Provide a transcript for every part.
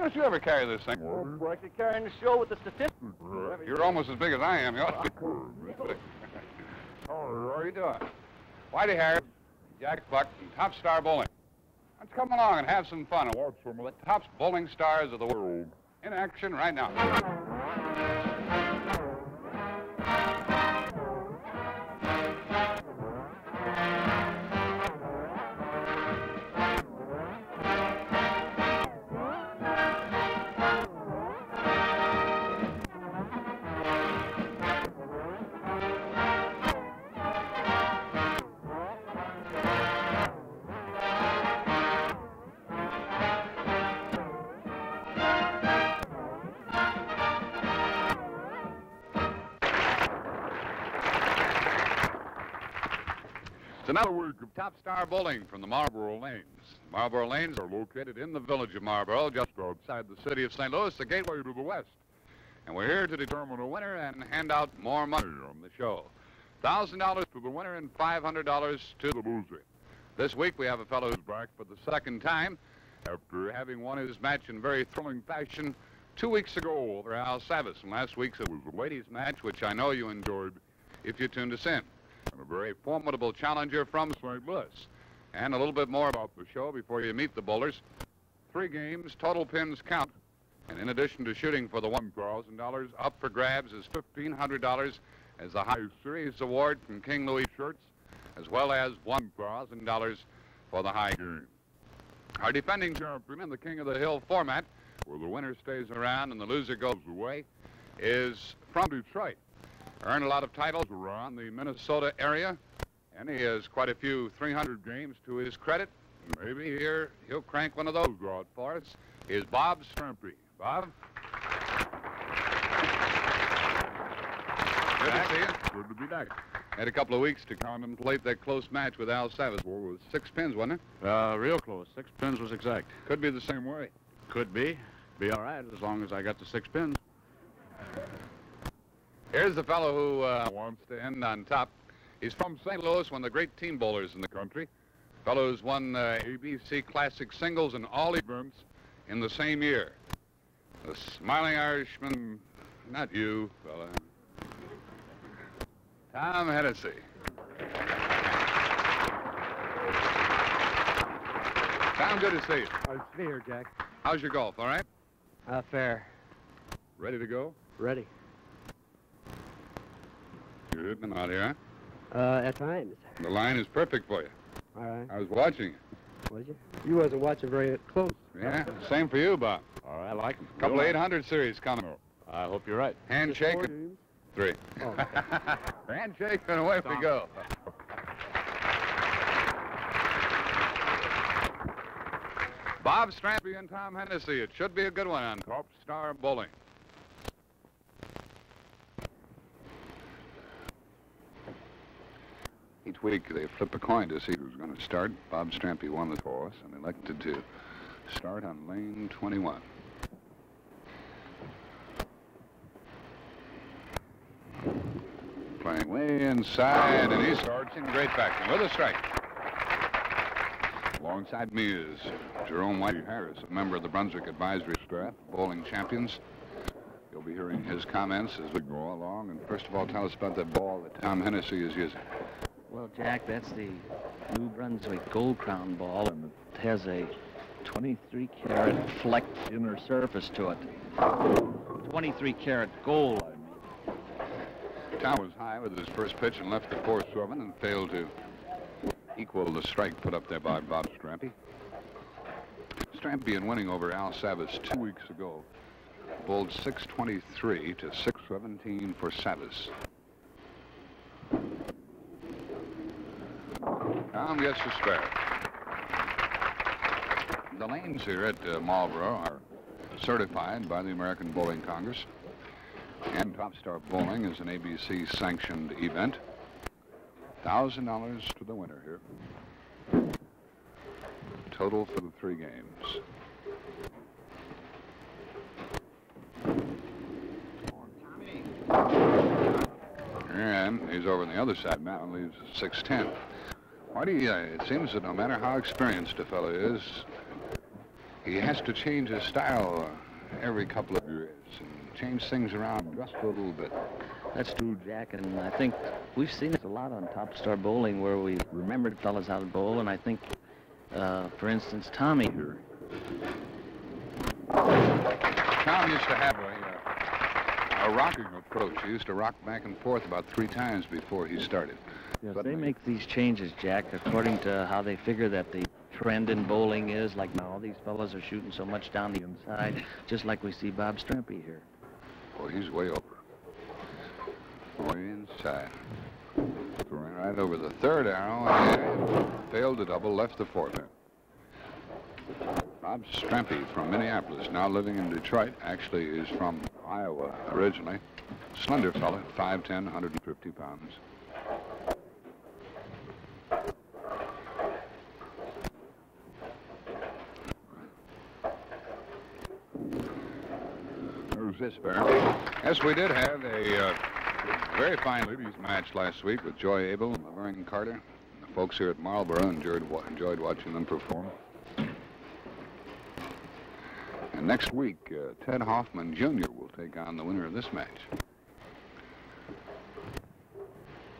don't you ever carry this thing? Oh, boy, I could carry in the show with the statistics. You're almost as big as I am. You ought to be. Oh, how are you doing? Whitey Harris, Jack Buck, and Top Star Bowling. Let's come along and have some fun and watch some of the top bowling stars of the world in action right now. It's another week of Top Star Bowling from the Marlboro Lanes. Marlboro Lanes are located in the village of Marlboro, just outside the city of St. Louis, the gateway to the west. And we're here to determine a winner and hand out more money on the show. $1,000 to the winner and $500 to the loser. This week we have a fellow who's back for the second time after having won his match in very thrilling fashion 2 weeks ago over Al Savas. And last week's it was a ladies' match, which I know you enjoyed if you tuned us in. And a very formidable challenger from St. Louis. And a little bit more about the show before you meet the bowlers. 3 games, total pins count. And in addition to shooting for the $1,000, up for grabs is $1,500 as the High Series Award from King Louis Shirts, as well as $1,000 for the high game. Our defending champion in the King of the Hill format, where the winner stays around and the loser goes away, is from Detroit. Earned a lot of titles around the Minnesota area, and he has quite a few 300 games to his credit. Maybe here he'll crank one of those out for us. Is Bob Strampe. Bob? Good to see you. Good to be back. Had a couple of weeks to contemplate that close match with Al Savas. Well, it was 6 pins, wasn't it? Real close. 6 pins was exact. Could be the same way. Could be. Be all right as long as I got the 6 pins. Here's the fellow who wants to end on top. He's from St. Louis, one of the great team bowlers in the country. Fellow who's won ABC Classic singles in all events in the same year. The smiling Irishman, not you, fella. Tom Hennessy. Tom, good to see you. Nice to be here, Jack. How's your golf, all right? Fair. Ready to go? Ready. You're hitting them out here, huh? At times. The line is perfect for you. All right. I was watching you. Was you? You wasn't watching very close. Yeah, same for you, Bob. All right, I like them. Couple of 800 series coming up. I hope you're right. Handshake. 3. Oh. Handshake and away we go. Bob Strampe and Tom Hennessy. It should be a good one on Top Star Bowling. Each week they flip a coin to see who's going to start. Bob Strampe won the toss and elected to start on lane 21. Playing way inside, and he starts in great fashion with a strike. Alongside me is Jerome Whitey Harris, a member of the Brunswick advisory staff, bowling champions. You'll be hearing his comments as we go along. And first of all, tell us about that ball that Tom Hennessy is using. Well, Jack, that's the New Brunswick Gold Crown ball, and it has a 23-carat flecked inner surface to it. 23-carat gold, I mean. Tom was high with his first pitch and left the 4-7 and failed to equal the strike put up there by Bob Strampe. Strampe, in winning over Al Savas 2 weeks ago, bowled 623 to 617 for Savas. Tom gets a spare. The lanes here at Marlboro are certified by the American Bowling Congress. And Top Star Bowling is an ABC-sanctioned event. $1,000 to the winner here. Total for the 3 games. And he's over on the other side now and leaves 610. Whitey, it seems that no matter how experienced a fellow is, he has to change his style every couple of years and change things around just a little bit. That's true, Jack, and I think we've seen this a lot on Top Star Bowling where we remembered fellas how to bowl, and I think, for instance, Tommy here. Tom used to have a rocking approach. He used to rock back and forth about 3 times before he started. Yes, But they make these changes, Jack, according to how they figure that the trend in bowling is. Like now, all these fellas are shooting so much down the inside, just like we see Bob Strampe here. Well, he's way over. Way inside. Ran right over the 3rd arrow and failed to double, left the 4th. Bob Strampe from Minneapolis, now living in Detroit, actually is from Iowa originally. Slender fella, 5'10", 150 pounds. There's this bear. Yes, we did have a very fine ladies match last week with Joy Abel and Laverne Carter. The folks here at Marlboro enjoyed watching them perform. And next week, Ted Hoffman Jr. will take on the winner of this match.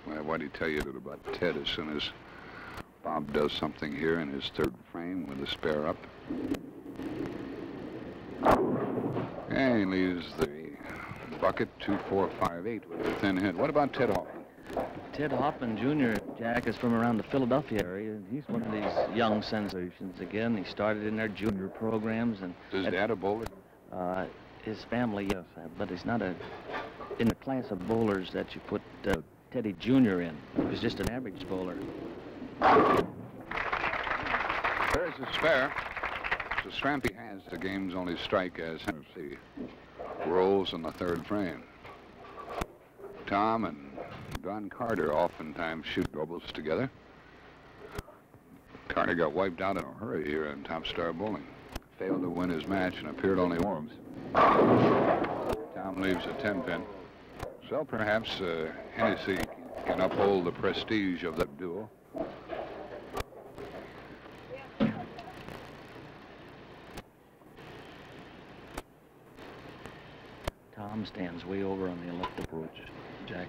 Well, why'd he tell you that about Ted as soon as Bob does something here in his 3rd frame with the spare up? And he leaves the bucket 2-4-5-8 with a thin hit. What about Ted Hoffman? Ted Hoffman Jr., Jack, is from around the Philadelphia area. He's one of these young sensations again. He started in their junior programs. And Does Dad a bowler? His family, yes, but he's not in the class of bowlers that you put Teddy Jr. in. He was just an average bowler. There's a spare. So Strampe has the game's only strike as Hennessey rolls in the 3rd frame. Tom and Don Carter oftentimes shoot doubles together. Carter got wiped out in a hurry here in Top Star Bowling. Failed to win his match and appeared only once. Tom leaves a 10-pin. So perhaps Hennessey can uphold the prestige of that duel. Tom stands way over on the left approach, Jack.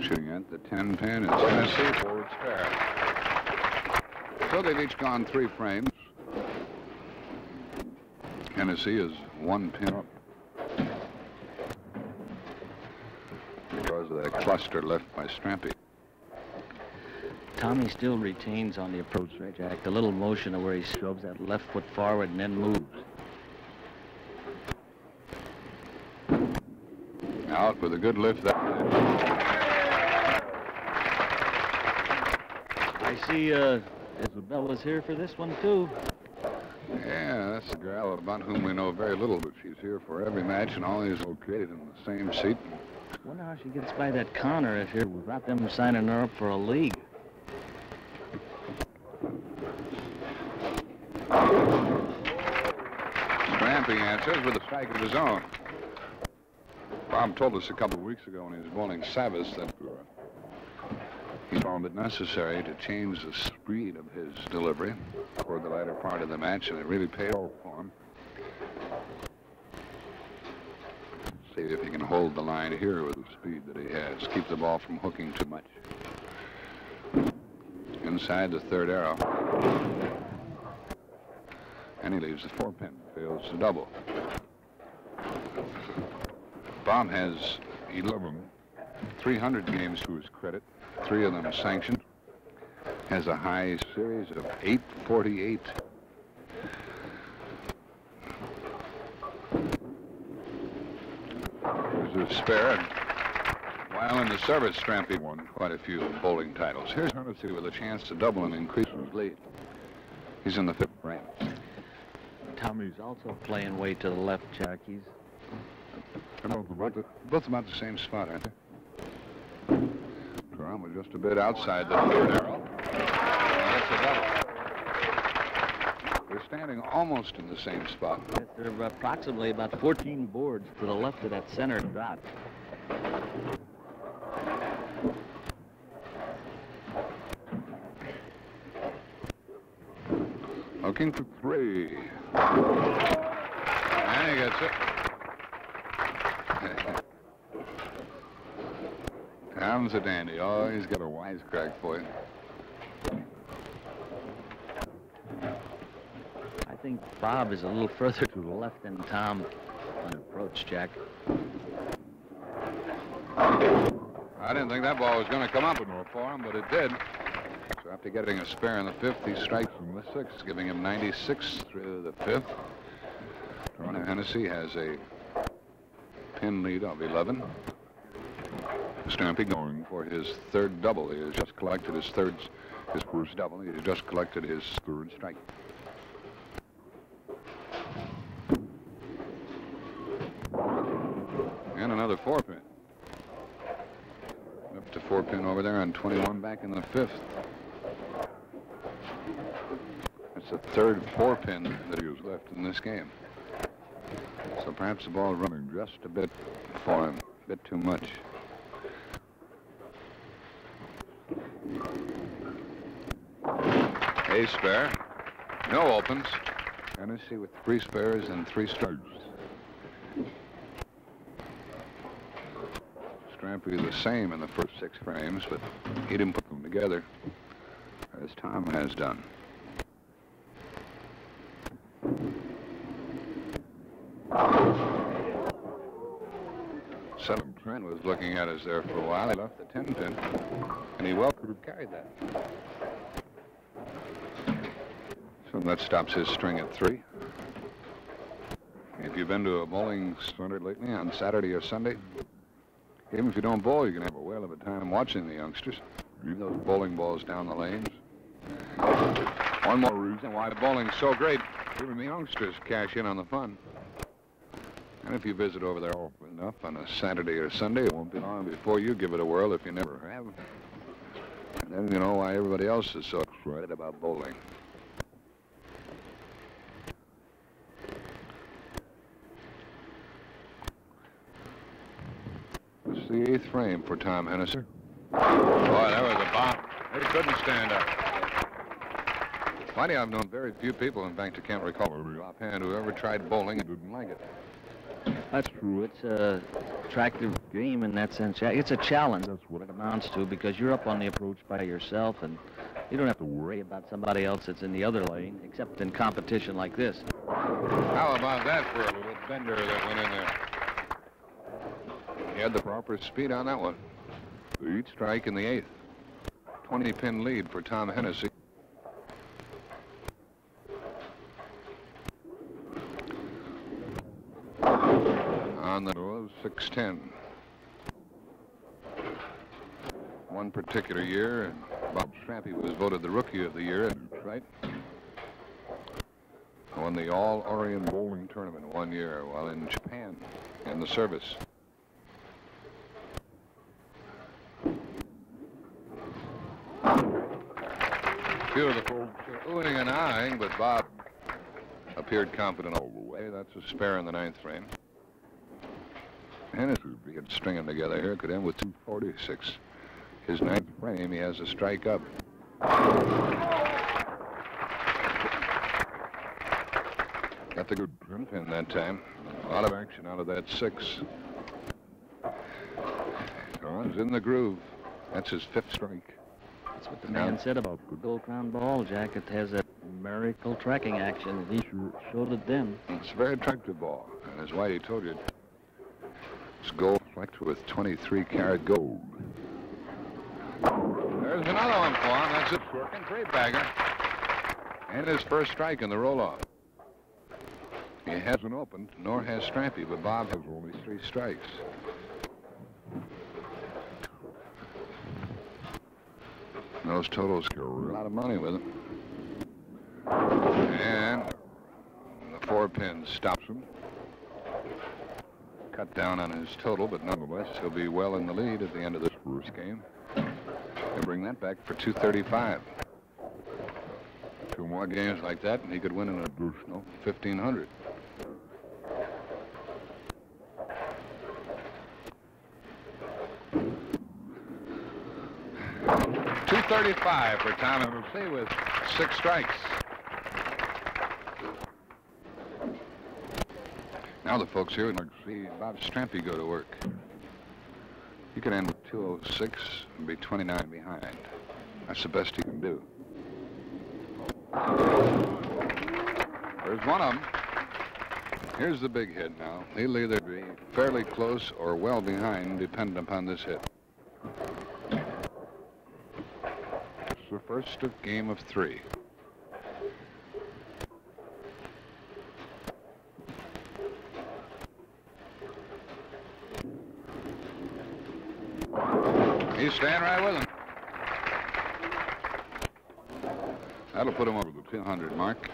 Shooting at the 10-pin is Hennessey, forward spare. So they've each gone 3 frames. Hennessey is 1 pin up because of that cluster left by Strampe. Tommy still retains on the approach, right, Jack? The little motion of where he shoves that left foot forward and then moves. Out with a good lift. I see Isabella's here for this one, too. Yeah, that's a gal about whom we know very little, but she's here for every match and always located in the same seat. Wonder how she gets by that counter if here without them signing her up for a league. Strampe answers with a strike of his own. Bob told us a couple of weeks ago when he was bowling Savis that he found it necessary to change the speed of his delivery toward the latter part of the match, and it really paid off for him. See if he can hold the line here with the speed that he has. Keep the ball from hooking too much. Inside the 3rd arrow. And he leaves the 4-pin. Fails to double. Bob has 300 games to his credit, 3 of them sanctioned. Has a high series of 848. There's a spare. And while in the service, Strampe won quite a few bowling titles. Here's Hennessey with a chance to double and increase his lead. He's in the 5th frame. Tommy's also playing way to the left, Jack. He's both about the same spot, aren't they? Tom was just a bit outside the 3rd arrow. That's a double. They're standing almost in the same spot. Yes, they're approximately about 14 boards to the left of that center dot. Looking for 3. And he gets it. Tom's a dandy. Oh, he's got a wisecrack for you. I think Bob is a little further to the left than Tom on approach, Jack. I didn't think that ball was going to come up enough for him, but it did. So after getting a spare in the 5th, he strikes in the 6th, giving him 96 through the 5th. Tom Hennessy has a pin lead of 11. Strampe going for his 3rd double. He has just collected his first double. He has just collected his 3rd strike. And another 4-pin. Up to 4-pin over there on 21 back in the 5th. That's the 3rd 4-pin that he has left in this game. So perhaps the ball running just a bit for him, a bit too much. A spare. No opens. Hennessy with 3 spares and 3 strikes. Strampe the same in the first 6 frames, but he didn't put them together, as Tom has done. Sam Lantto was looking at us there for a while. He left the 10-pin, and he well could have carried that. So that stops his string at 3. If you've been to a bowling center lately on Saturday or Sunday, even if you don't bowl, you can have a whale of a time watching the youngsters. Leave those bowling balls down the lanes. One more reason why the bowling's so great, even the youngsters cash in on the fun. And if you visit over there often enough on a Saturday or Sunday, it won't be long before you give it a whirl if you never have. And then you know why everybody else is so excited about bowling. This is the 8th frame for Tom Hennessy. Boy, that was a bomb. He couldn't stand up. Funny, I've known very few people, in fact, I can't recall offhand, who ever tried bowling and didn't like it. That's true. It's a attractive game in that sense. It's a challenge. That's what it amounts to, because you're up on the approach by yourself, and you don't have to worry about somebody else that's in the other lane, except in competition like this. How about that for a little bender that went in there? He had the proper speed on that one. Each strike in the 8th. 20-pin lead for Tom Hennessy. On the 6-10. One particular year, Bob Strampe was voted the Rookie of the Year, right? Won the All-Orient Bowling Tournament one year while in Japan in the service. Few of the folks are oohing and eyeing, but Bob appeared confident all the way. That's a spare in the 9th frame. Hennessy, if he could string them together here, could end with 246. His 9th frame, he has a strike up. Got the good pin that time. A lot of action out of that 6. He's in the groove. That's his 5th strike. That's what the man said about the Gold Crown ball, Jack. It has that miracle tracking action. He showed it then. It's a very attractive ball. And as Whitey told you, it's gold flecked with 23-karat gold. There's another one for him. That's it. Working 3-bagger. And his first strike in the roll-off. He hasn't opened, nor has Strampe, but Bob has only 3 strikes. Those totals carry a lot of money with him. And the 4-pin stops him. Cut down on his total, but nonetheless, he'll be well in the lead at the end of this first game. They'll bring that back for 235. 2 more games like that, and he could win an additional 1,500. $235 for Tom Hennessy with 6 strikes. Now the folks here would like to see Bob Strampe go to work. He could end with 206 and be 29 behind. That's the best he can do. There's one of them. Here's the big hit now. He'll either be fairly close or well behind, depending upon this hit. It's the first game of 3. He's staying right with him. That'll put him over the 200 mark.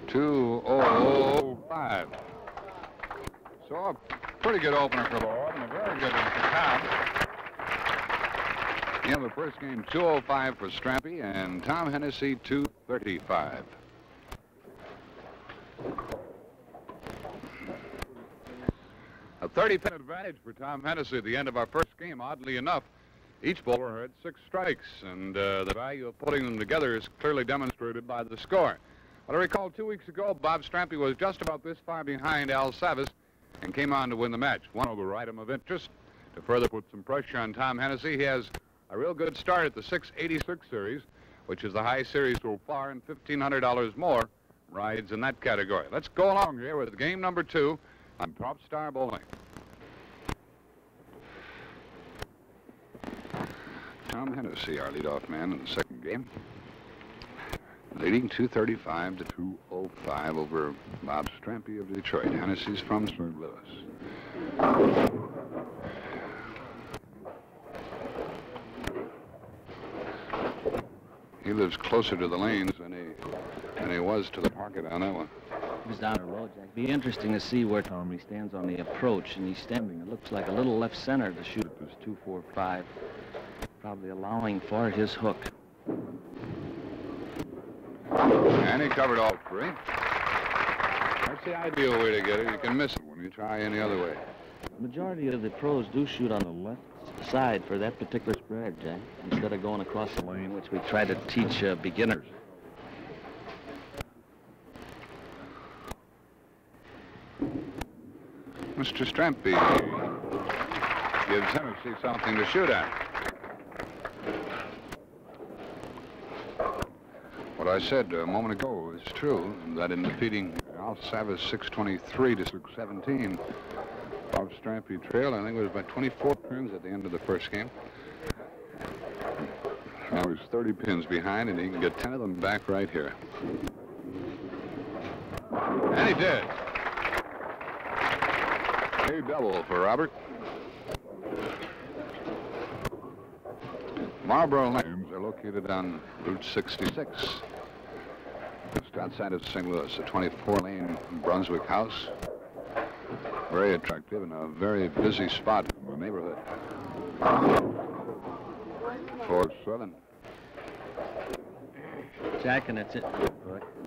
$2.05. So a pretty good opener for Bob and a very good one for Tom. The end of the first game, 2.05 for Strampe and Tom Hennessy, 2.35. A 30-pin advantage for Tom Hennessy at the end of our first game. Oddly enough, each bowler had 6 strikes, and the value of putting them together is clearly demonstrated by the score. But I recall 2 weeks ago, Bob Strampe was just about this far behind Al Savis and came on to win the match. One other item of interest, to further put some pressure on Tom Hennessy, he has a real good start at the 686 series, which is the high series so far, and $1,500 more rides in that category. Let's go along here with game number 2 on Top Star Bowling. Tom Hennessy, our leadoff man in the second game, leading 235 to 205 over Bob Strampe of Detroit. Hennessy's from St. Louis. He lives closer to the lanes than he was to the pocket on that one. He was down the road, Jack. Be interesting to see where Tommy stands on the approach, and he's standing. It looks like a little left center to shoot. It was 245, probably allowing for his hook. And he covered all 3. That's the ideal way to get it. You can miss it when you try any other way. The majority of the pros do shoot on the left side for that particular spread, Jack, instead of going across the lane, which we try to teach beginners. Mr. Strampe gives Hennessy something to shoot at. What I said a moment ago is true, that in defeating Al Savis 623 to 617, Bob Strampe trailed, I think it was by 24 pins at the end of the first game. Now he's 30 pins behind, and he can get 10 of them back right here. And he did. A double for Robert. Marlboro Lanes are located on Route 66. Just outside of St. Louis, a 24-lane Brunswick house. Very attractive and a very busy spot in the neighborhood. 4-7. Jack, and it's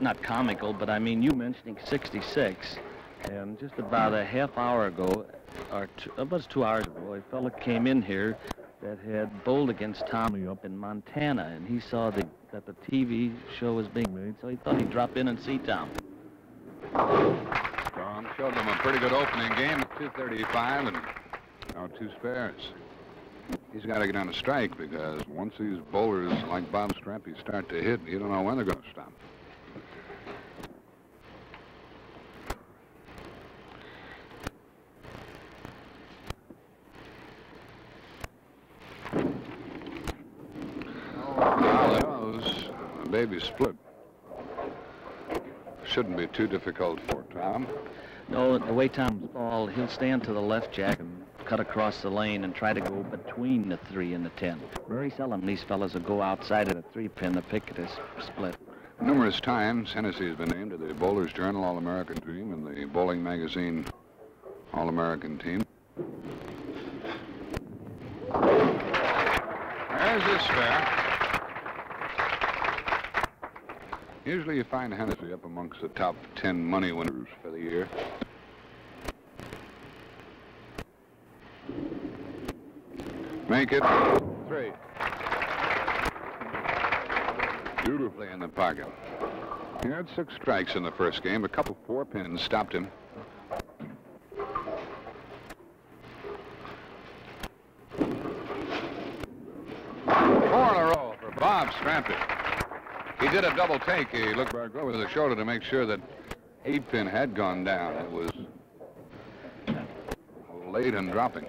not comical, but I mean, you mentioning 66, and just about a half hour ago, or about 2 hours ago, a fella came in here that had bowled against Tommy up in Montana, and he saw that the TV show was being made, so he thought he'd drop in and see Tom. Tom showed them a pretty good opening game at 235 and now 2 spares. He's got to get on a strike because once these bowlers like Bob Strampe start to hit, you don't know when they're going to stop. Now that was a baby split. Shouldn't be too difficult for Tom. No, the way Tom's balled, he'll stand to the left, Jack, and cut across the lane and try to go between the 3 and the 10. Very seldom these fellas will go outside of the 3-pin to pick this split. Numerous times, Hennessy has been named to the Bowlers Journal All-American team and the Bowling Magazine All-American team. There's this spare. Usually you find Hennessy up amongst the top 10 money winners for the year. Make it 3. Beautifully in the pocket. He had 6 strikes in the first game. A couple 4-pins stopped him. 4 in a row for Bob Strampe. He did a double take. He looked back over the shoulder to make sure that 8-pin had gone down. It was late and dropping.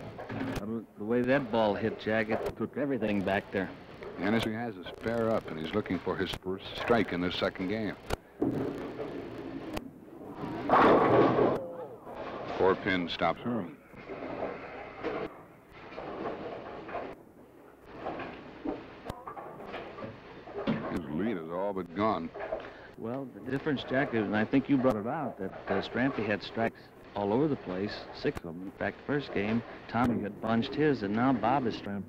The way that ball hit, Jack, it took everything back there. Hennessey has a spare up, and he's looking for his first strike in this second game. 4-pin stops him. His lead is all but gone. Well, the difference, Jack, is, and I think you brought it out, that Strampe had strikes all over the place, 6 of them. In fact, the first game, Tommy had bunched his, and now Bob is Strampe.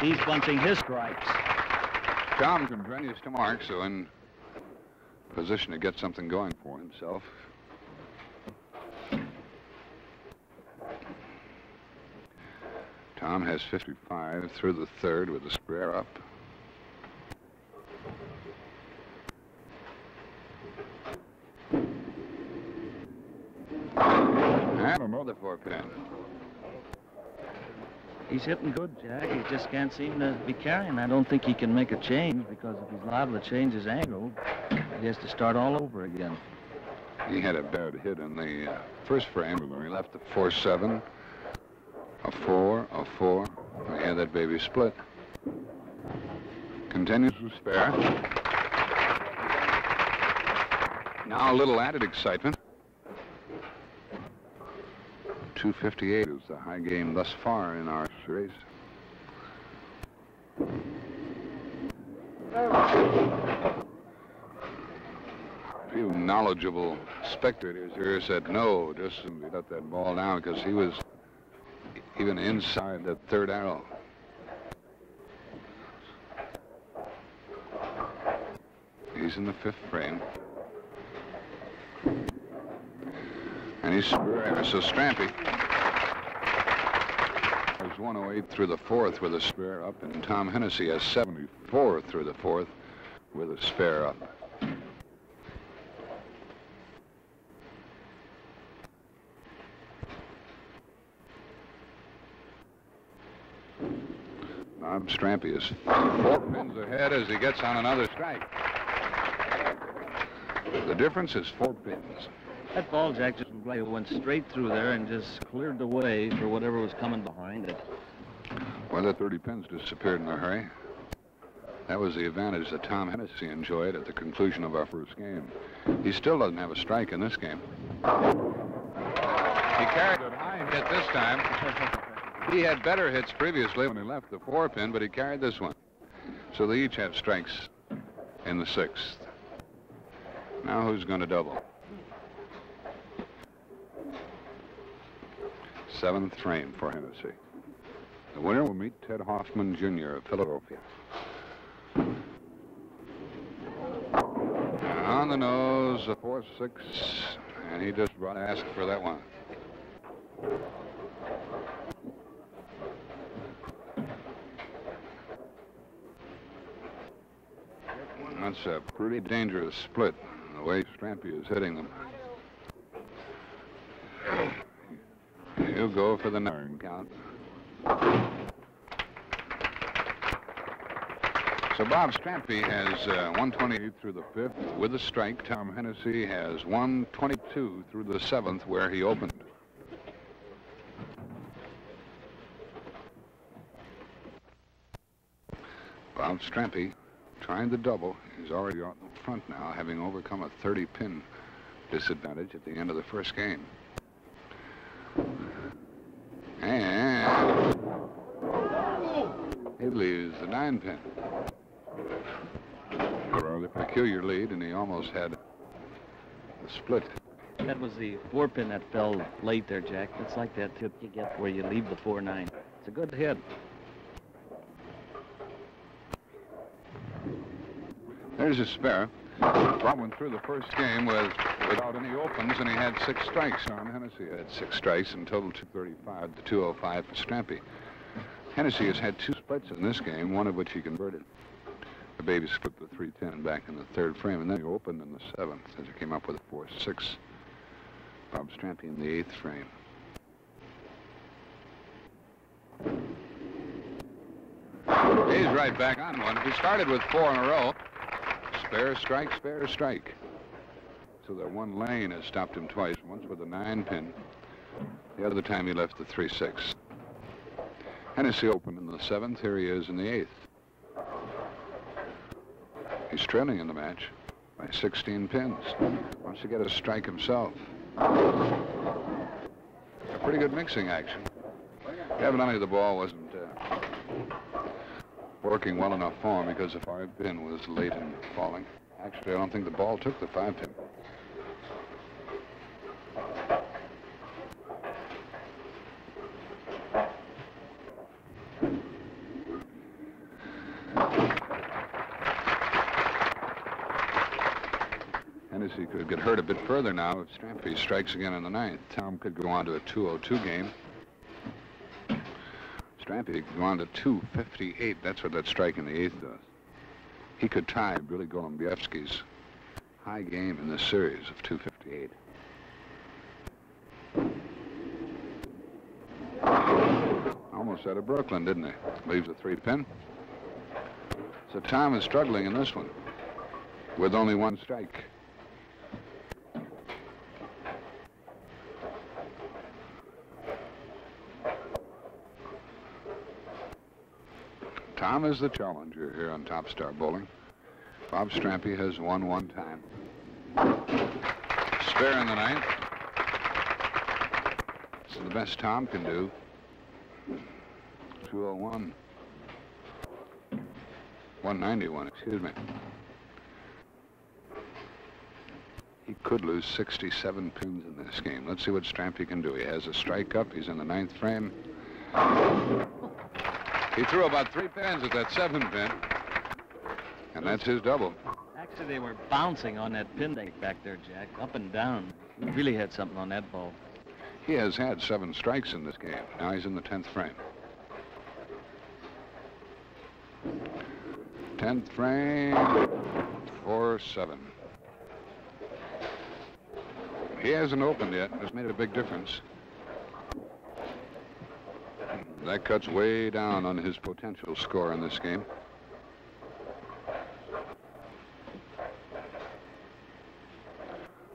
He's bunching his strikes. Tom continues to mark, so in position to get something going for himself. Tom has 55 through the third with a square up. And another 4-pin. He's hitting good, Jack. He just can't seem to be carrying. I don't think he can make a change, because if he's liable to change his angle, he has to start all over again. He had a bad hit in the first frame. He left the 4-7, a 4, a 4. He had that baby split. Continues to spare. Now a little added excitement. 258 is the high game thus far in our series. A few knowledgeable spectators here said no, just let that ball down, because he was even inside that third arrow. He's in the 5th frame. And he's square. So Strampe has 108 through the 4th with a spare up, and Tom Hennessy has 74 through the 4th with a spare up. Bob Strampe is 4 pins ahead as he gets on another strike. The difference is 4 pins. That ball, Jack, just went straight through there and just cleared the way for whatever was coming behind it. Well, the 30 pins disappeared in a hurry. That was the advantage that Tom Hennessy enjoyed at the conclusion of our first game. He still doesn't have a strike in this game. He carried a high hit this time. He had better hits previously when he left the 4-pin, but he carried this one. So they each have strikes in the 6th. Now who's going to double? 7th frame for Hennessy. The winner will meet Ted Hoffman, Jr. of Philadelphia. On the nose, a 4-6, and he just asked for that one. That's a pretty dangerous split, the way Strampe is hitting them. He'll go for the 9 count. So Bob Strampe has 128 through the 5th with a strike. Tom Hennessy has 122 through the 7th where he opened. Bob Strampe trying to double. He's already out in front now, having overcome a 30-pin disadvantage at the end of the first game. And he leaves the 9-pin. A rather peculiar lead, and he almost had a split. That was the 4-pin that fell late there, Jack. It's like that tip you get where you leave the 4-9. It's a good hit. There's a spare. Bob went through the first game without any opens, and he had 6 strikes. Tom Hennessy had 6 strikes, in total 235 to 205 for Strampe. Hennessy has had 2 splits in this game, one of which he converted. The baby split the 3-10 back in the third frame, and then he opened in the seventh as he came up with a 4-6. Bob Strampe in the eighth frame. He's right back on one. He started with 4 in a row. Spare, strike, spare, strike. So that one lane has stopped him twice, once with a 9-pin. The other time he left the 3-6. Hennessey opened in the seventh. Here he is in the eighth. He's trailing in the match by 16 pins. Wants to get a strike himself. A pretty good mixing action. Evidently the ball wasn't working well enough for him because the 5-pin was late in falling. Actually, I don't think the ball took the 5-pin. Hennessey could get hurt a bit further now if Strampe strikes again in the ninth. Tom could go on to a 2-0-2 game. Strampe could go on to 258. That's what that strike in the eighth does. He could tie Billy Golumbieski's high game in this series of 258. Almost out of Brooklyn, didn't he? Leaves a 3-pin. So Tom is struggling in this one with only one strike. Tom is the challenger here on Top Star Bowling. Bob Strampe has won one time. Spare in the ninth. This is the best Tom can do. 201. 191, excuse me. He could lose 67 pins in this game. Let's see what Strampe can do. He has a strike up. He's in the ninth frame. He threw about 3 pins at that 7-pin, and that's his double. Actually, they were bouncing on that pin deck back there, Jack, up and down. He really had something on that ball. He has had 7 strikes in this game. Now he's in the 10th frame. 10th frame, 4-7. He hasn't opened yet. It's made a big difference. That cuts way down on his potential score in this game.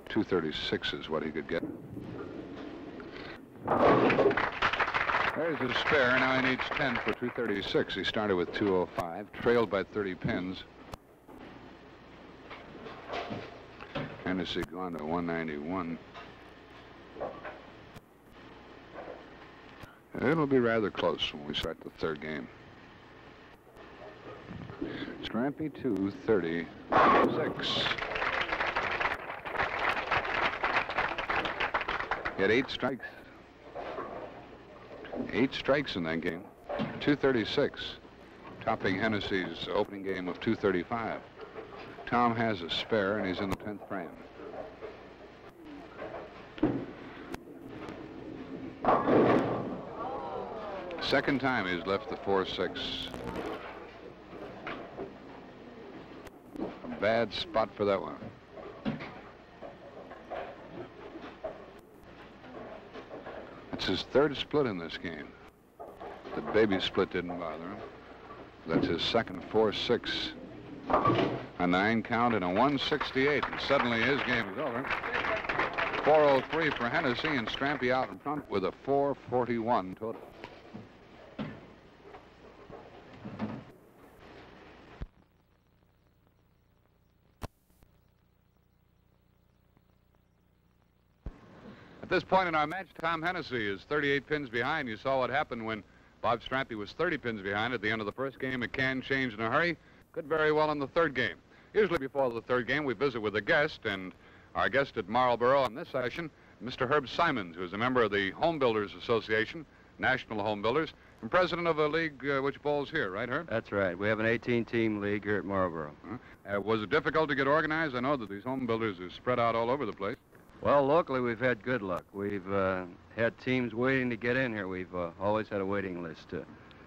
.236 is what he could get. There's his spare. Now he needs 10 for .236. He started with 205, trailed by 30 pins. Hennessey gone to 191. It'll be rather close when we start the third game. Strampe 236. He had 8 strikes. 8 strikes in that game. 236, topping Hennessey's opening game of 235. Tom has a spare, and he's in the 10th frame. Second time he's left the 4-6. A bad spot for that one. It's his third split in this game. The baby split didn't bother him. That's his second 4-6. A 9 count and a 168, and suddenly his game is over. 403 for Hennessey, and Strampe out in front with a 441 total. At this point in our match, Tom Hennessy is 38 pins behind. You saw what happened when Bob Strampe was 30 pins behind at the end of the first game. It can change in a hurry. Could very well in the third game. Usually before the third game, we visit with a guest, and our guest at Marlboro in this session, Mr. Herb Simons, who is a member of the Home Builders Association, National Home Builders, and president of a league which bowls here, right, Herb? That's right. We have an 18-team league here at Marlboro. Was it difficult to get organized? I know that these home builders are spread out all over the place. Well, locally, we've had good luck. We've had teams waiting to get in here. We've always had a waiting list.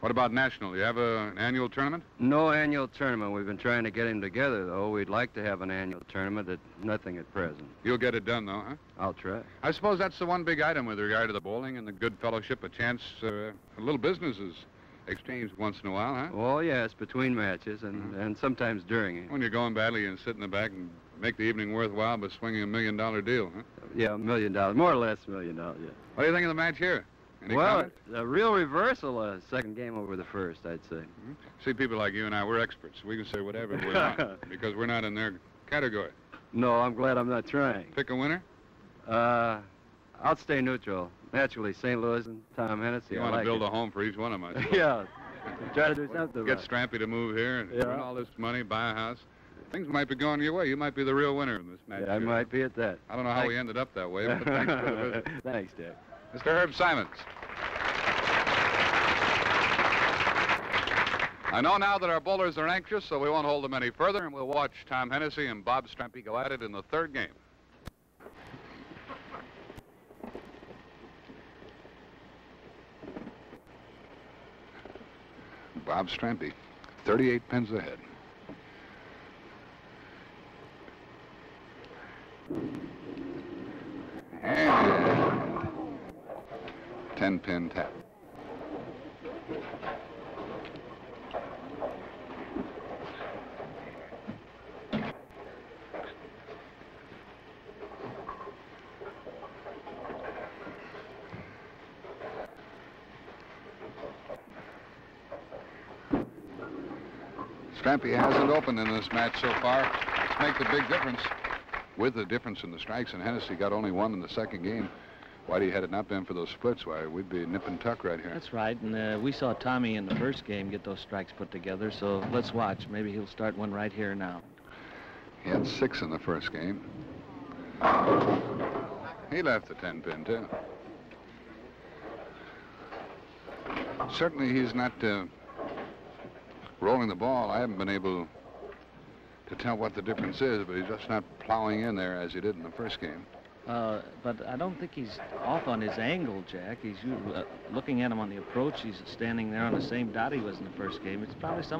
What about national? You have an annual tournament? No annual tournament. We've been trying to get him together, though. We'd like to have an annual tournament, but nothing at present. You'll get it done, though, huh? I'll try. I suppose that's the one big item with regard to the bowling and the good fellowship, a chance, a little business is exchanged once in a while, huh? Oh, yes, between matches and sometimes during it. When you're going badly and sit in the back and make the evening worthwhile by swinging $1 million deal, huh? Yeah, $1 million. More or less $1 million, yeah. What do you think of the match here? Any well, comment? a real reversal, second game over the first, I'd say. See, people like you and I, we're experts. We can say whatever we want because we're not in their category. No, I'm glad I'm not trying. Pick a winner? I'll stay neutral. Naturally, St. Louis and Tom Hennessy. You want to build a home for each one of us. Yeah. Try to do something. Get Strampe to move here and earn all this money, buy a house. Things might be going your way. You might be the real winner in this match. Yeah, I might be at that. I don't know how we ended up that way, but thanks for the visit. Thanks, Jack. Mr. Herb Simons. I know now that our bowlers are anxious, so we won't hold them any further, and we'll watch Tom Hennessy and Bob Strampe go at it in the third game. Bob Strampe, 38 pins ahead. And 10-pin tap. Strampe hasn't opened in this match so far. Let's make the big difference. With the difference in the strikes, and Hennessy got only one in the second game. Whitey, had it not been for those splits, why, we'd be nip and tuck right here. That's right, and we saw Tommy in the first game get those strikes put together, so let's watch. Maybe he'll start one right here now. He had 6 in the first game. He left the 10-pin, too. Certainly he's not rolling the ball. I haven't been able to tell what the difference is, but he's just not plowing in there as he did in the first game. But I don't think he's off on his angle, Jack. He's looking at him on the approach. He's standing there on the same dot he was in the first game. It's probably just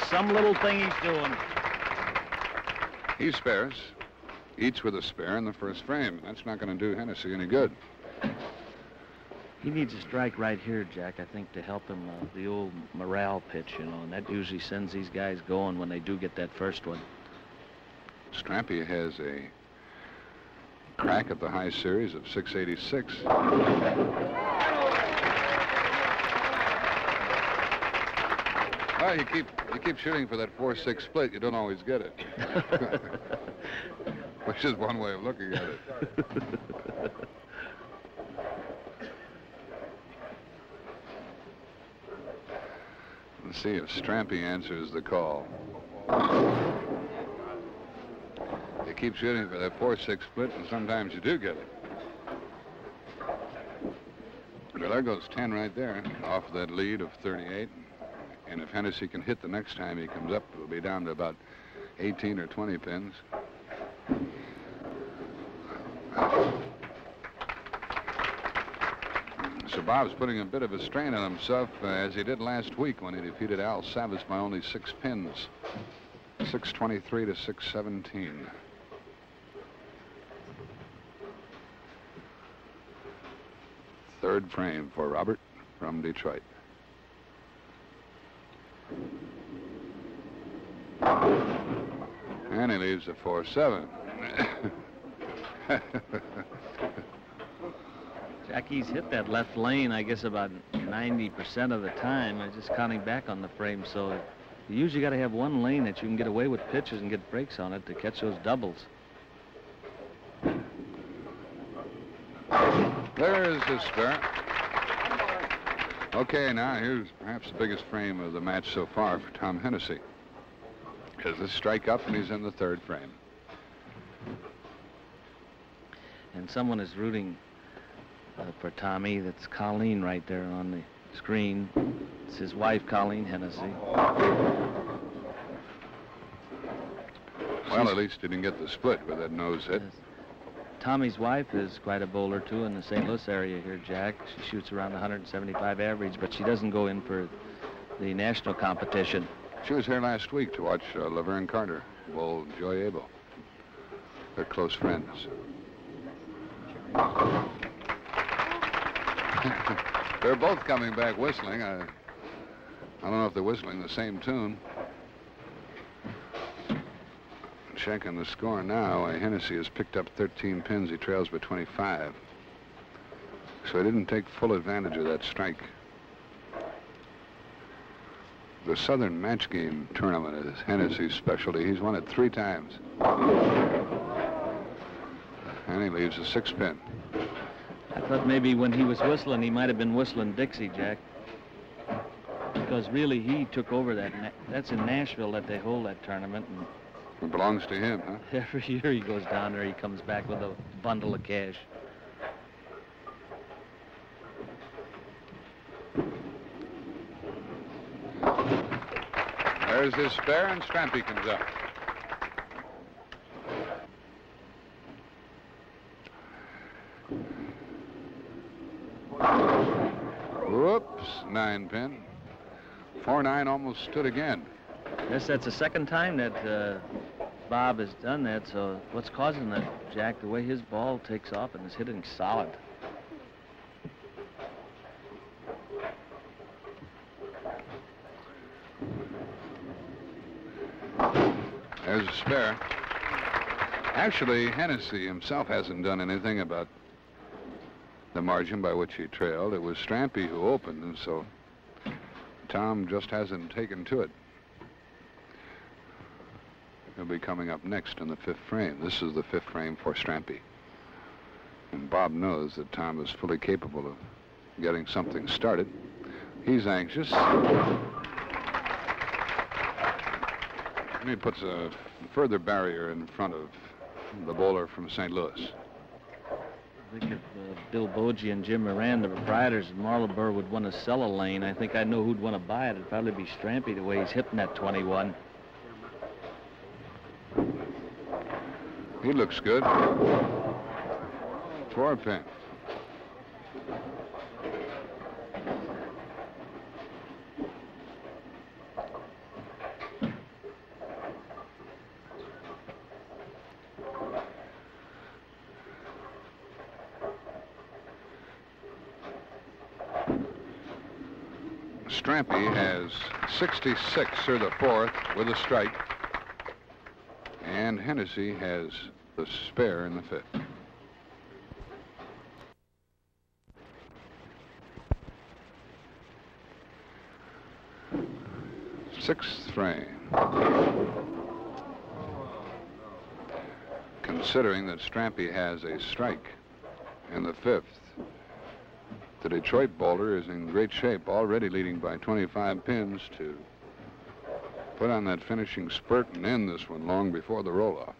some little thing he's doing. He spares, each with a spare in the first frame. That's not going to do Hennessy any good. He needs a strike right here, Jack, I think, to help him, the old morale pitch, you know, and that usually sends these guys going when they do get that first one. Strampe has a crack at the high series of 686. Well, you keep shooting for that 4-6 split. You don't always get it. Which is one way of looking at it. Let's see if Strampe answers the call. You keep shooting for that 4-6 split, and sometimes you do get it. Well, there goes 10 right there, off that lead of 38. And if Hennessy can hit the next time he comes up, it'll be down to about 18 or 20 pins. So Bob's putting a bit of a strain on himself, as he did last week when he defeated Al Savas by only 6 pins. 623 to 617. Third frame for Robert from Detroit. And he leaves a 4-7. Jackie's hit that left lane, I guess, about 90% of the time. I'm just counting back on the frame, so you usually got to have one lane that you can get away with pitches and get breaks on it to catch those doubles. There's his spare. Okay, now here's perhaps the biggest frame of the match so far for Tom Hennessy. Because this strike up and he's in the third frame. And someone is rooting for Tommy. That's Colleen right there on the screen. It's his wife, Colleen Hennessy. Well, at least he didn't get the split with that nose hit. Yes. Tommy's wife is quite a bowler, too, in the St. Louis area here, Jack. She shoots around 175 average, but she doesn't go in for the national competition. She was here last week to watch Laverne Carter bowl Joy Abel. They're close friends. They're both coming back whistling. I don't know if they're whistling the same tune. Checking the score now. Hennessey has picked up 13 pins. He trails by 25. So he didn't take full advantage of that strike. The Southern Match Game tournament is Hennessey's specialty. He's won it 3 times. And he leaves a 6-pin. I thought maybe when he was whistling, he might have been whistling Dixie, Jack. Because really, he took over that. That's in Nashville that they hold that tournament. And it belongs to him, huh? every year he goes down there, he comes back with a bundle of cash. There's his spare, and Strampe comes up. Whoops, 9-pin. 4-9 almost stood again. Yes, that's the second time that Bob has done that, so what's causing that, Jack? The way his ball takes off and is hitting solid. There's a spare. Actually, Hennessey himself hasn't done anything about the margin by which he trailed. It was Strampe who opened, and so Tom just hasn't taken to it. He'll be coming up next in the 5th frame. This is the 5th frame for Strampe. And Bob knows that Tom is fully capable of getting something started. He's anxious. And he puts a further barrier in front of the bowler from St. Louis. I think if Bill Bogie and Jim Moran, the proprietors of Marlboro, would want to sell a lane, I think I know who'd want to buy it. It'd probably be Strampe, the way he's hitting that 21. He looks good. 4-pin. Strampe has 66 or the 4th with a strike. And Hennessey has the spare in the 5th. Sixth frame. Considering that Strampe has a strike in the 5th, the Detroit bowler is in great shape, already leading by 25 pins to put on that finishing spurt and end this one long before the roll-off.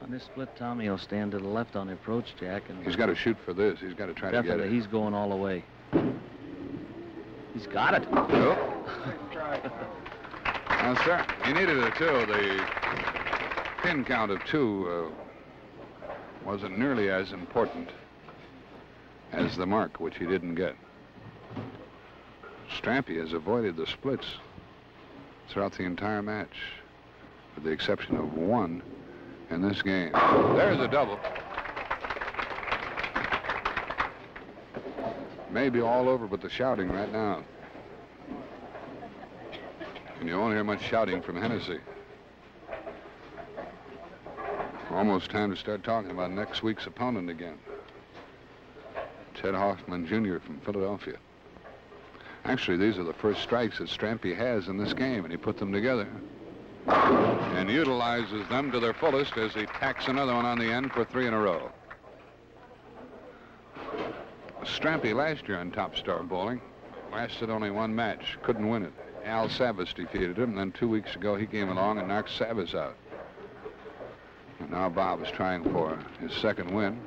On this split, Tommy will stand to the left on the approach, Jack. And he's got to shoot for this. He's got to try to get it. He's going all the way. He's got it. Nope. Well, sir, he needed it, too. The pin count of 2 wasn't nearly as important as the mark, which he didn't get. Strampe has avoided the splits throughout the entire match, with the exception of 1 in this game. There's a double. Maybe all over but the shouting right now. And you won't hear much shouting from Hennessey. Almost time to start talking about next week's opponent again. Ted Hoffman Jr. from Philadelphia. Actually, these are the first strikes that Strampe has in this game, and he put them together and utilizes them to their fullest as he tacks another one on the end for 3 in a row. Strampe last year on Top Star Bowling lasted only 1 match, couldn't win it. Al Savas defeated him, and then 2 weeks ago he came along and knocked Savas out. And now Bob is trying for his 2nd win.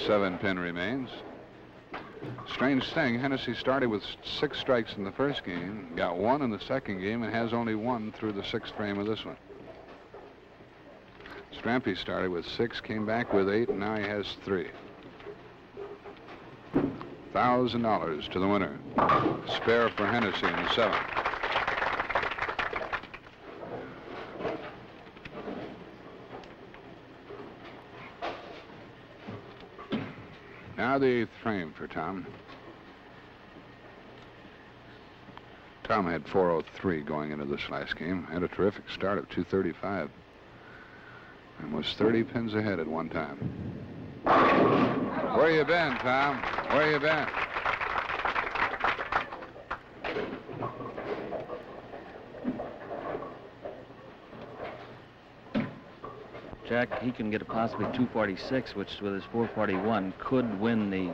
7-pin remains. Strange thing, Hennessey started with 6 strikes in the first game, got 1 in the second game, and has only 1 through the 6th frame of this one. Strampe started with 6, came back with 8, and now he has 3. $1,000 to the winner. Spare for Hennessey in the 7th. Now the 8th frame for Tom. Tom had 403 going into this last game. Had a terrific start of 235. And was 30 pins ahead at one time. Where you been, Tom? Where you been? Jack, he can get a possibly 246, which with his 441 could win the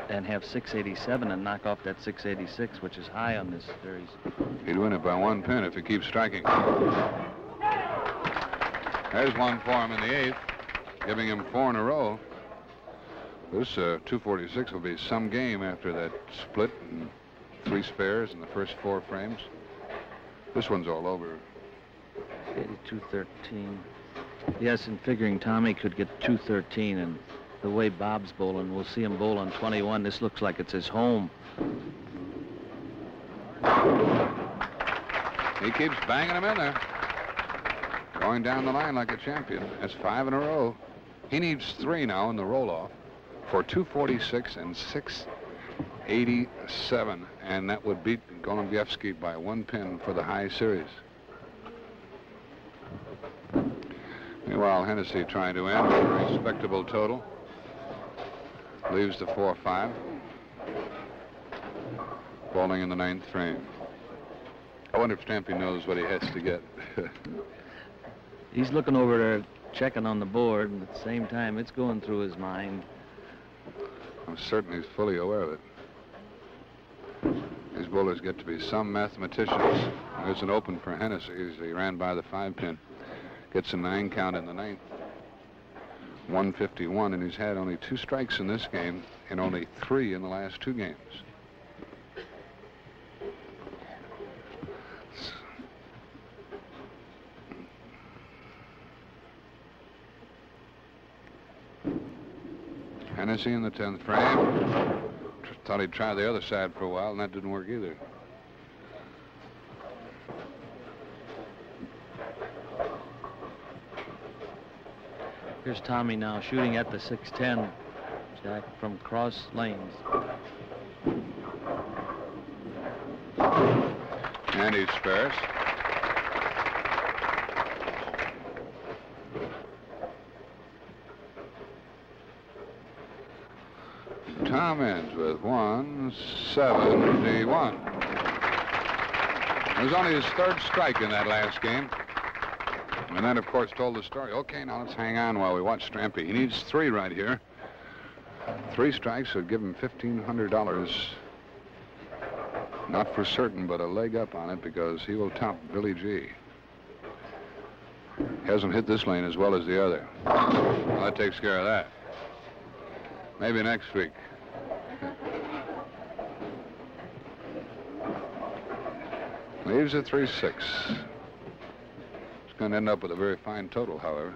and have 687 and knock off that 686, which is high on this series. He'd win it by 1 pin if he keeps striking. There's one for him in the 8th, giving him 4 in a row. This 246 will be some game after that split and 3 spares in the first 4 frames. This one's all over. 82-13. Yes, and figuring Tommy could get 213, and the way Bob's bowling, we'll see him bowl on 21. This looks like it's his home. He keeps banging them in there. Going down the line like a champion. That's 5 in a row. He needs 3 now in the roll-off for 246 and 687, and that would beat Golubievsky by 1 pin for the high series. Meanwhile, Hennessey trying to end with a respectable total. Leaves the 4-5. Bowling in the 9th frame. I wonder if Strampe knows what he has to get. He's looking over there, checking on the board, and at the same time, it's going through his mind. I'm certain he's fully aware of it. These bowlers get to be some mathematicians. There's an open for Hennessey as he ran by the 5-pin. Gets a 9 count in the 9th. 151, and he's had only 2 strikes in this game and only 3 in the last 2 games. Hennessey in the 10th frame. Thought he'd try the other side for a while, and that didn't work either. Here's Tommy now shooting at the 610, Jack, from cross lanes. And he spares. Tom ends with 171. It was only his 3rd strike in that last game. And then, of course, told the story. Okay, now let's hang on while we watch Strampe. He needs 3 right here. 3 strikes would give him $1,500. Not for certain, but a leg up on it because he will top Billy G. Hasn't hit this lane as well as the other. Well, that takes care of that. Maybe next week. Leaves a 3-6. It's going to end up with a very fine total, however,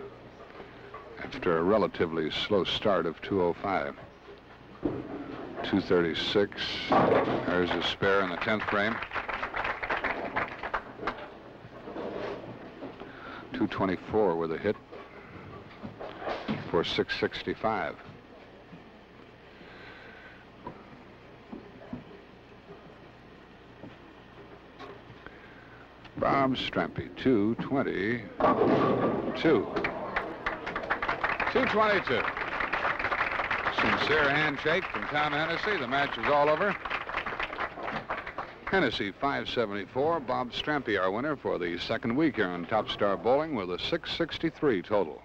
after a relatively slow start of 205. 236. There's a spare in the 10th frame. 224 with a hit for 665. Bob Strampe, 222. 222. Sincere handshake from Tom Hennessy. The match is all over. Hennessy, 574. Bob Strampe, our winner for the 2nd week here on Top Star Bowling with a 663 total.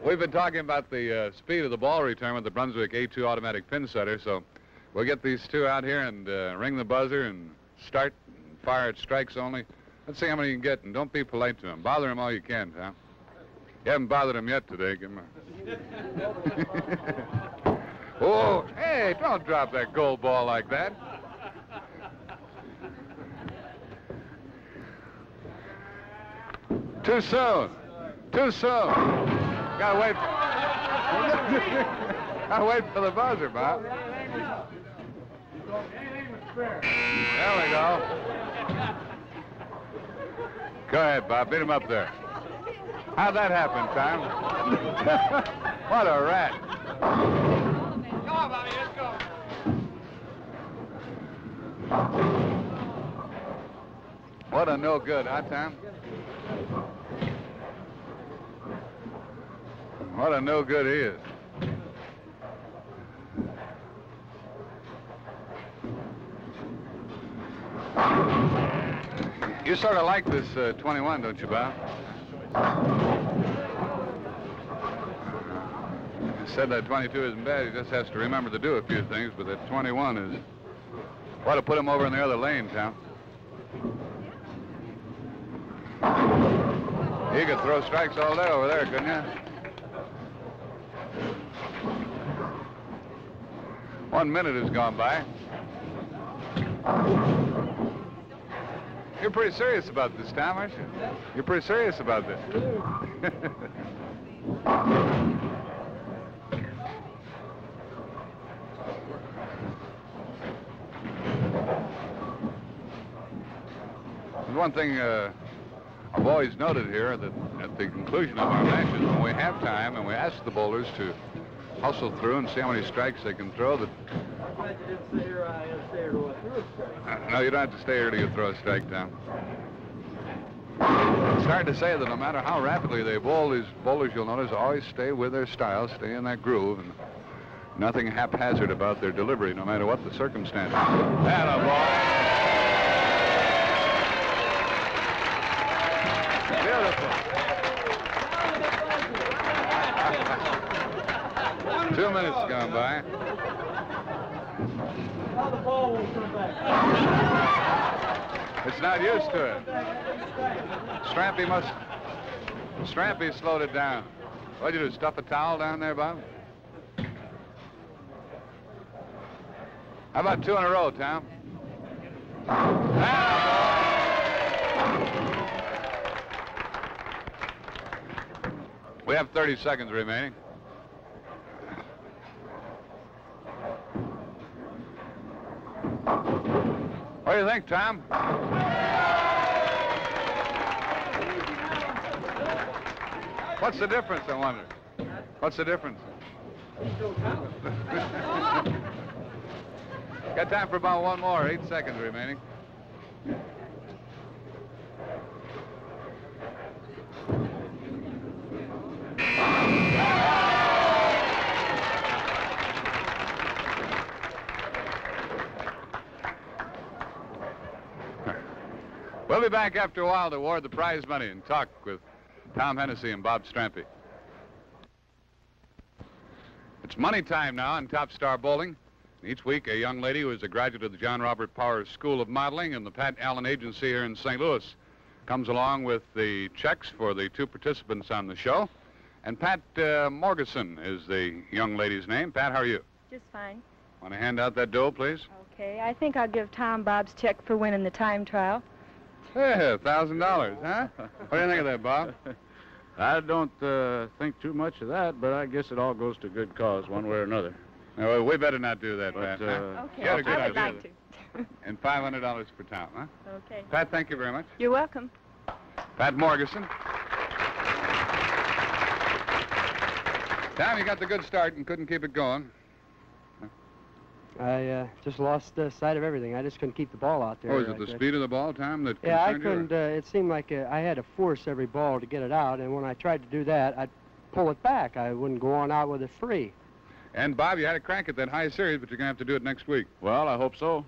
We've been talking about the speed of the ball return with the Brunswick A2 automatic pin setter, so we'll get these 2 out here and ring the buzzer and start and fire at strikes only. Let's see how many you can get, and don't be polite to him. Bother him all you can, Tom. You haven't bothered him yet today. Give him a... Oh, hey, don't drop that gold ball like that. Too soon. Too soon. Gotta wait. Gotta wait for the buzzer, Bob. There we go. Go ahead, Bob. Beat him up there. How'd that happen, Tom? What a rat. Go on, buddy. Let's go. What a no good, huh, Tom? What a no good he is. You sort of like this 21, don't you, Bob? You said that 22 isn't bad. He just has to remember to do a few things, but that 21 is... Ought to put him over in the other lane, Tom. You could throw strikes all day over there, couldn't you? 1 minute has gone by. You're pretty serious about this, Tom, aren't you? You're pretty serious about this. There's one thing I've always noted here, that at the conclusion of our matches, when we have time and we ask the bowlers to hustle through and see how many strikes they can throw, that... No, you don't have to stay here till you throw a strike, Tom. It's hard to say that no matter how rapidly they bowl, these bowlers, you'll notice, always stay with their style, stay in that groove, and nothing haphazard about their delivery, no matter what the circumstances. Attaboy! Beautiful. 2 minutes gone by. Now the ball won't come back. It's not used to it. Strampe slowed it down. What'd you do, stuff a towel down there, Bob? How about 2 in a row, Tom? We have 30 seconds remaining. What do you think, Tom? What's the difference, I wonder? What's the difference? Got time for about one more. 8 seconds remaining. We'll be back after a while to award the prize money and talk with Tom Hennessy and Bob Strampe. It's money time now on Top Star Bowling. Each week, a young lady who is a graduate of the John Robert Powers School of Modeling and the Pat Allen Agency here in St. Louis comes along with the checks for the 2 participants on the show. And Pat Morgeson is the young lady's name. Pat, how are you? Just fine. Want to hand out that dough, please? Okay, I think I'll give Tom Bob's check for winning the time trial. Yeah, $1,000, huh? What do you think of that, Bob? I don't think too much of that, but I guess it all goes to good cause one way or another. No, we better not do that, But, Pat. Okay, You had a good I would idea. like to. And $500 for Tom, huh? Okay. Pat, thank you very much. You're welcome. Pat Morgeson. Tom, you got the good start and couldn't keep it going. I just lost sight of everything. I just couldn't keep the ball out there. Oh, is it the speed of the ball, Tom, that Yeah, I concerned couldn't. It seemed like I had to force every ball to get it out, and when I tried to do that, I'd pull it back. I wouldn't go on out with it free. And, Bob, you had a crack at that high series, but you're going to have to do it next week. Well, I hope so.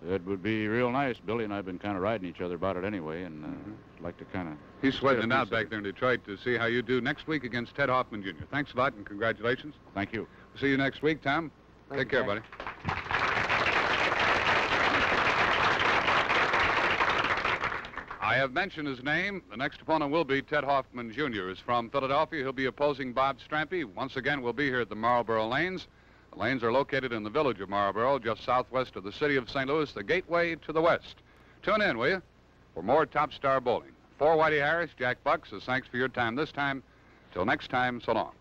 It would be real nice. Billy and I have been kind of riding each other about it anyway, and I'd like to kind of... He's sweating it out back there in Detroit to see how you do next week against Ted Hoffman, Jr. Thanks a lot and congratulations. Thank you. See you next week, Tom. Take care, buddy. I have mentioned his name. The next opponent will be Ted Hoffman, Jr. He's from Philadelphia. He'll be opposing Bob Strampe. Once again, we'll be here at the Marlboro Lanes. The lanes are located in the village of Marlboro, just southwest of the city of St. Louis, the gateway to the west. Tune in, will you, for more Top Star Bowling. For Whitey Harris, Jack Buck says thanks for your time this time. Till next time, so long.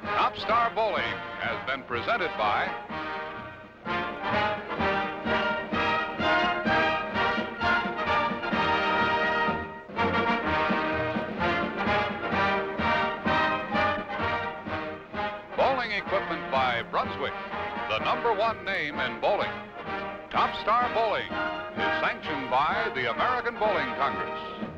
Top Star Bowling has been presented by Bowling Equipment by Brunswick, the #1 name in bowling. Top Star Bowling is sanctioned by the American Bowling Congress.